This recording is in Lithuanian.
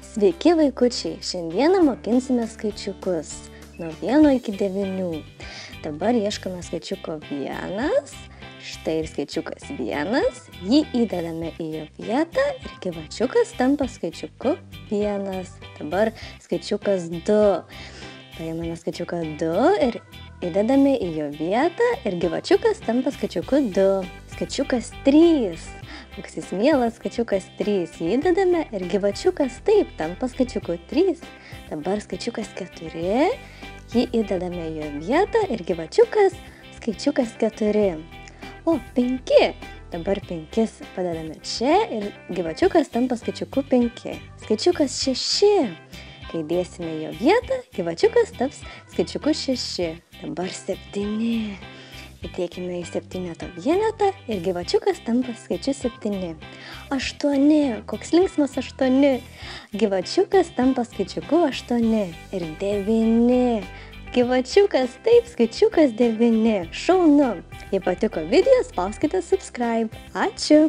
Sveiki vaikučiai, šiandieną mokinsime skaičiukus nuo 1 iki 9. Dabar ieškome skaičiuko 1, štai ir skaičiukas 1, jį įdedame į jo vietą ir gyvačiukas tampa skaičiuku 1. Dabar skaičiukas 2, paimame skaičiuką 2 ir įdedame į jo vietą ir gyvačiukas tampa skaičiuku 2. Skaičiukas 3. Koks jis mielas skaičiukas 3. Jį įdedame ir gyvačiukas taip tampa skaičiuku 3. Dabar skaičiukas 4. Jį įdedame į jo vietą ir gyvačiukas skaičiukas 4. O, 5. Dabar 5 padedame čia ir gyvačiukas tampa skaičiuku 5. Skaičiukas 6. Kai dėsime į jo vietą, gyvačiukas taps skaičiuku 6. Dabar 7. Įdėkime į 7 vienetą ir gyvačiukas tampa skaičiu 7. 8. Koks linksmas 8. Gyvačiukas tampa skaičiuku 8. Ir 9. Gyvačiukas taip skaičiukas 9. Šaunu. Jei patiko video, spauskite subscribe. Ačiū.